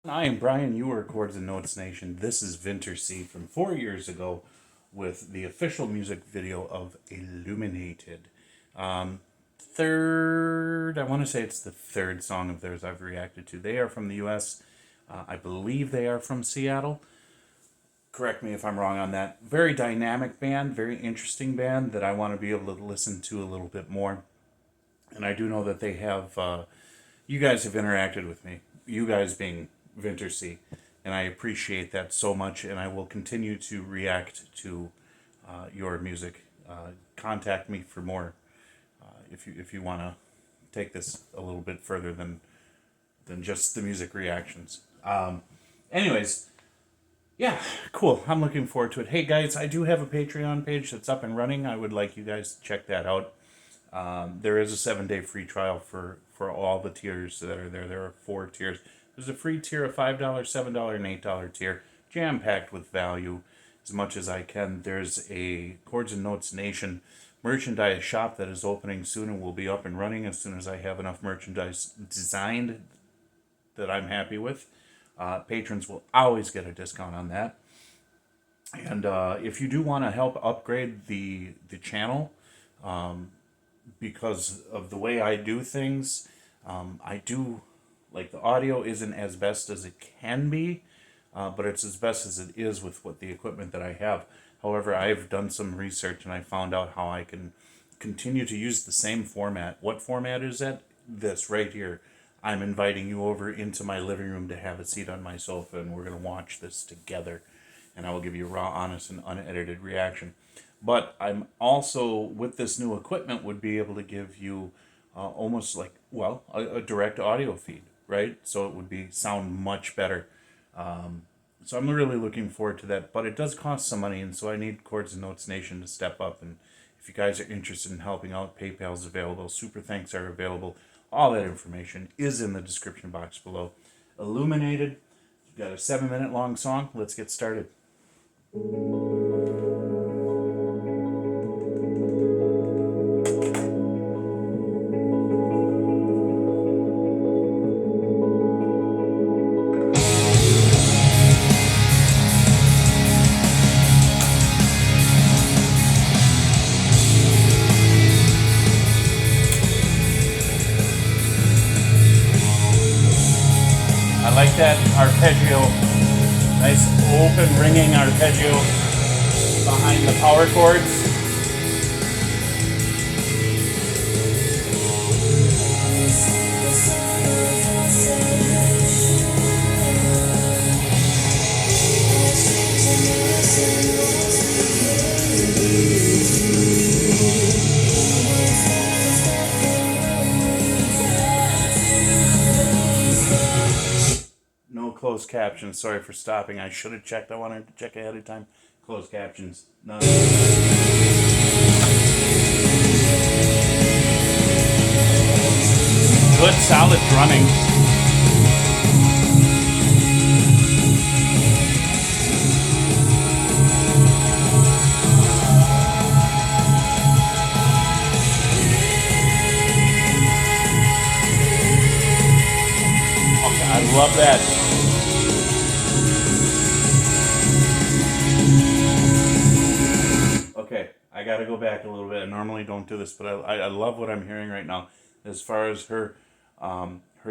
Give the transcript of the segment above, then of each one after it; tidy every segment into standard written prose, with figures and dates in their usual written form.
I am Brian, you are Chords and Notes Nation. This is Vinter C from 4 years ago with the official music video of Illuminated. I want to say it's the third song of theirs I've reacted to. They are from the US. I believe they are from Seattle. Correct me if I'm wrong on that. Very dynamic band, very interesting band that I want to be able to listen to a little bit more. And I do know that they have, you guys have interacted with me. You guys being Vinter C, and I appreciate that so much, and I will continue to react to your music. Contact me for more if you want to take this a little bit further than just the music reactions. Anyways, yeah, cool. I'm looking forward to it. Hey guys, I do have a Patreon page that's up and running. I would like you guys to check that out. There is a 7-day free trial for all the tiers that are there. There are 4 tiers. There's a free tier, a $5, $7, and $8 tier, jam-packed with value as much as I can. There's a Chords and Notes Nation merchandise shop that is opening soon and will be up and running as soon as I have enough merchandise designed that I'm happy with. Patrons will always get a discount on that. And if you do want to help upgrade the channel, because of the way I do things, I do, like, the audio isn't as best as it can be, but it's as best as it is with the equipment that I have. However, I've done some research and I found out how I can continue to use the same format. What format is that? This right here. I'm inviting you over into my living room to have a seat on my sofa, and we're going to watch this together. And I will give you a raw, honest, and unedited reaction. But I'm also, with this new equipment, would be able to give you almost like, well, a direct audio feed, right? So it would sound much better. So I'm really looking forward to that. But it does cost some money, and so I need Chords and Notes Nation to step up. And if you guys are interested in helping out, PayPal's available. Super thanks are available. All that information is in the description box below. Illuminated. You've got a 7-minute long song. Let's get started. I like that arpeggio, nice open ringing arpeggio behind the power chords. Closed captions. Sorry for stopping. I should have checked. I wanted to check ahead of time. Closed captions. No. Good, solid drumming. Okay, I love that. Okay, I gotta go back a little bit. I normally don't do this, but I love what I'm hearing right now as far as her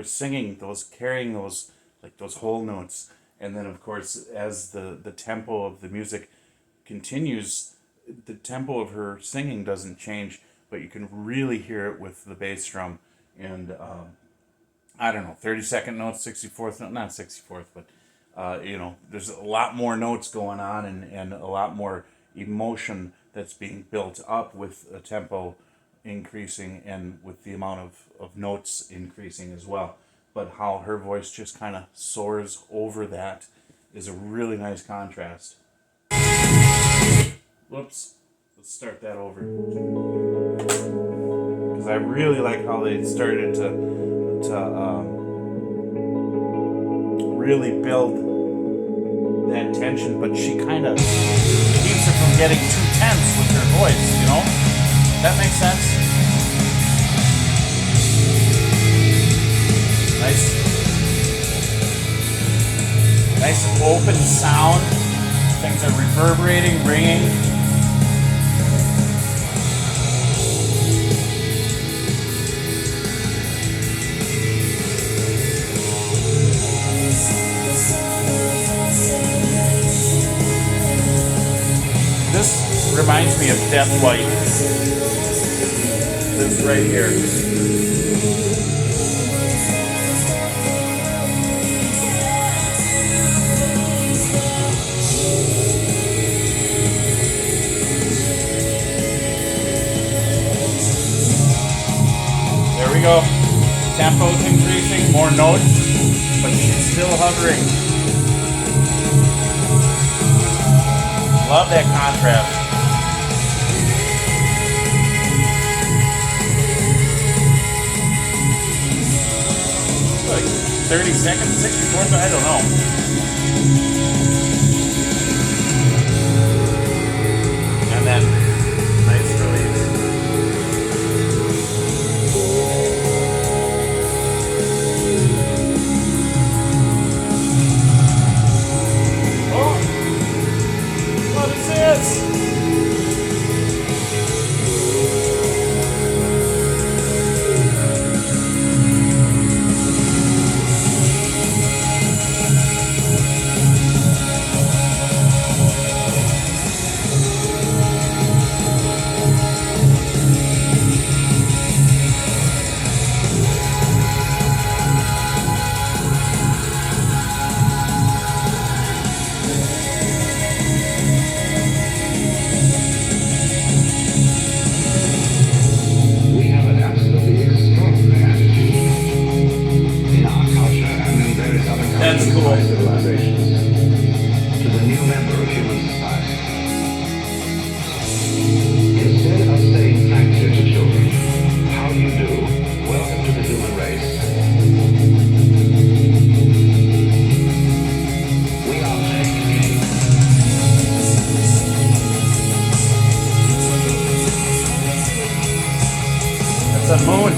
singing, carrying those whole notes, and then of course as the tempo of the music continues, the tempo of her singing doesn't change, but you can really hear it with the bass drum and I don't know, 32nd notes, 64th note, not 64th, but there's a lot more notes going on and a lot more emotion that's being built up with a tempo increasing and with the amount of notes increasing as well. But how her voice just kind of soars over that is a really nice contrast. Whoops. Let's start that over. Because I really like how they started to really build that tension, but she kind of keeps her from getting too tense with her voice, you know? That makes sense? Nice. Nice open sound. Things are reverberating, ringing. This reminds me of Death Light. This right here. There we go. Tempo's increasing, more notes, but she's still hovering. Love that contrast. Like 30 seconds, 64 seconds, I don't know. And then nice release. What is this? That's cool. To the new member of human society. Instead of saying thank you to children, how do you do? Welcome to the human race. We are playing. That's a moon.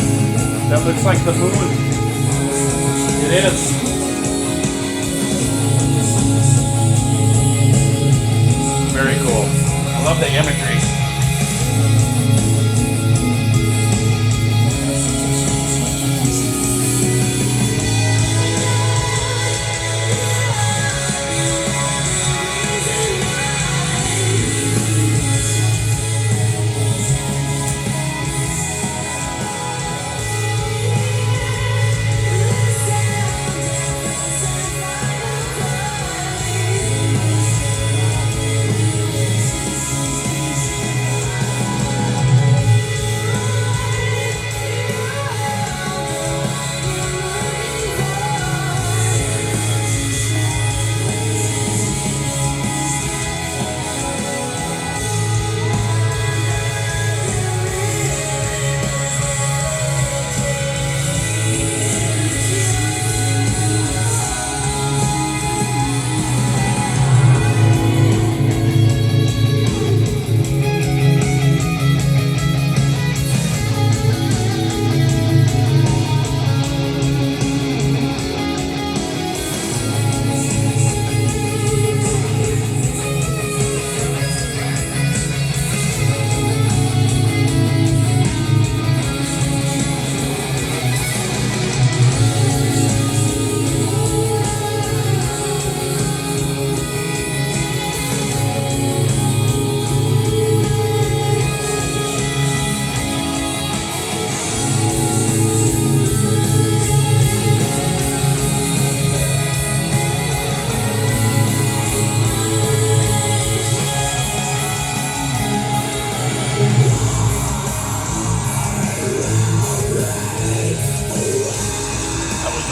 That looks like the moon. It is. Very cool. I love the imagery.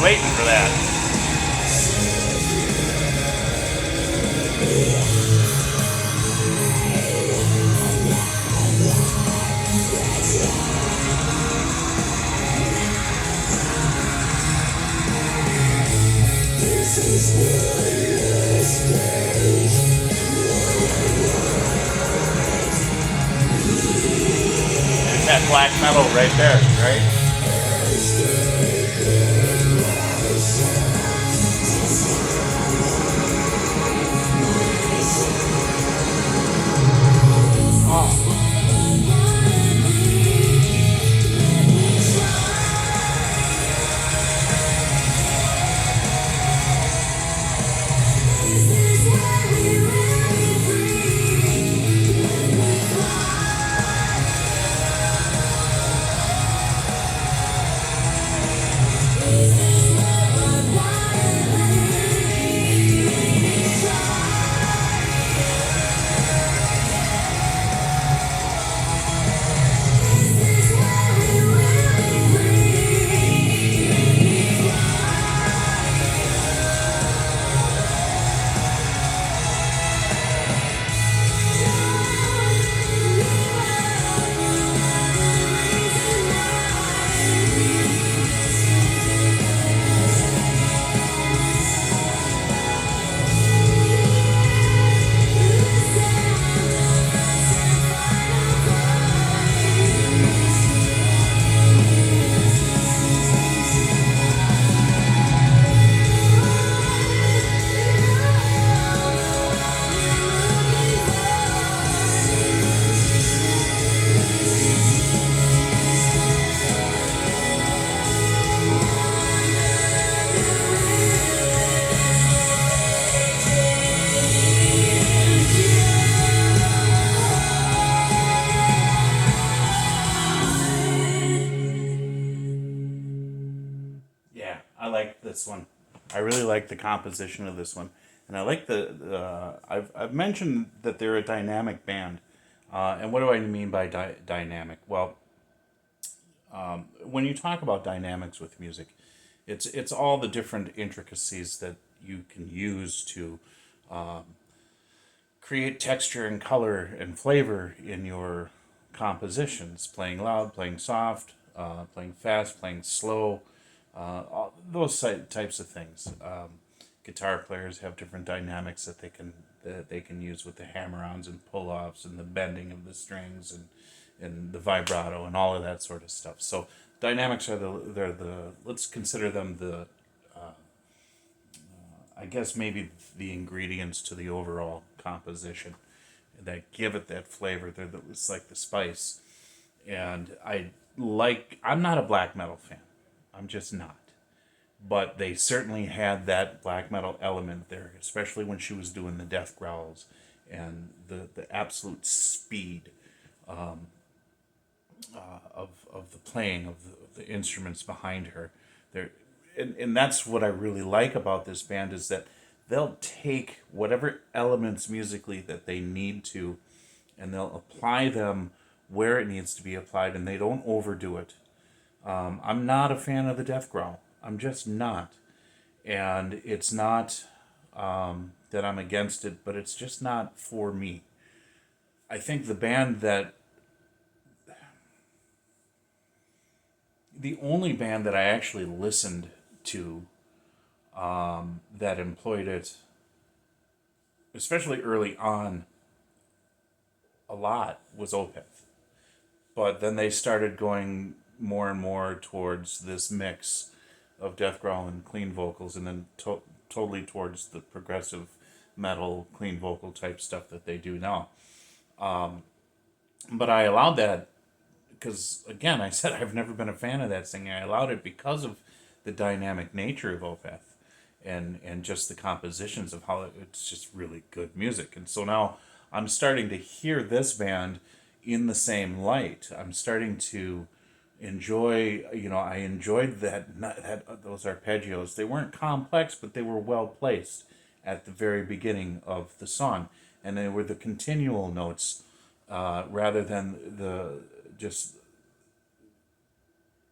Waiting for that. There's that black metal right there, right? I really like the composition of this one, and I like I've mentioned that they're a dynamic band, and what do I mean by dynamic? Well, when you talk about dynamics with music, it's all the different intricacies that you can use to create texture and color and flavor in your compositions. Playing loud, playing soft, playing fast, playing slow, all those types of things. Guitar players have different dynamics that they can use with the hammer-ons and pull-offs and the bending of the strings and the vibrato and all of that sort of stuff. So dynamics are the let's consider them the I guess maybe the ingredients to the overall composition that give it that flavor. It's like the spice. And I'm not a black metal fan. I'm just not. But they certainly had that black metal element there, especially when she was doing the death growls and the absolute speed of the playing of the instruments behind her. There, and that's what I really like about this band is that they'll take whatever elements musically that they need to, and they'll apply them where it needs to be applied, and they don't overdo it. I'm not a fan of the death growl. I'm just not, and it's not that I'm against it, but it's just not for me. I think the only band that I actually listened to that employed it, especially early on, a lot was Opeth. But then they started going more and more towards this mix of death growl and clean vocals, and then totally towards the progressive metal clean vocal type stuff that they do now. But I allowed that because, again, I said I've never been a fan of that singing. I allowed it because of the dynamic nature of Opeth and just the compositions of how it's just really good music. And so now I'm starting to hear this band in the same light. I'm starting to enjoy, I enjoyed those arpeggios. They weren't complex, but they were well placed at the very beginning of the song. And they were the continual notes rather than the just,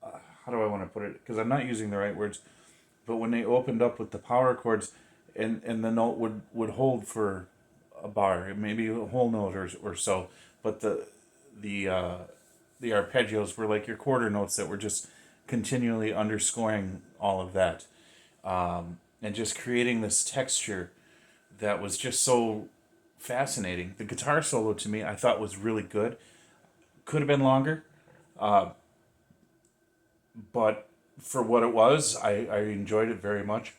how do I want to put it? Because I'm not using the right words. But when they opened up with the power chords and the note would hold for a bar, maybe a whole note or so. But the arpeggios were like your quarter notes that were just continually underscoring all of that. And just creating this texture that was just so fascinating. The guitar solo to me I thought was really good. Could have been longer. But for what it was, I enjoyed it very much.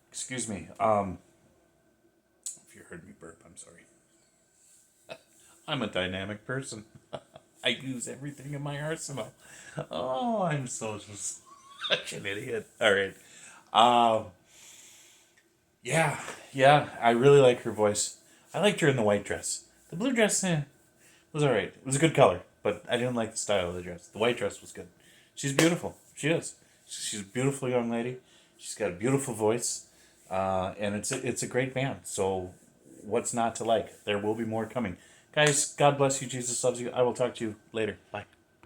Excuse me. If you heard me burp, I'm sorry. I'm a dynamic person. I use everything in my arsenal. Oh, I'm just such an idiot. All right. Yeah, I really like her voice. I liked her in the white dress. The blue dress, was all right. It was a good color, but I didn't like the style of the dress. The white dress was good. She's beautiful. She is. She's a beautiful young lady. She's got a beautiful voice, and it's a great band. So, what's not to like? There will be more coming, guys. God bless you. Jesus loves you. I will talk to you later. Bye.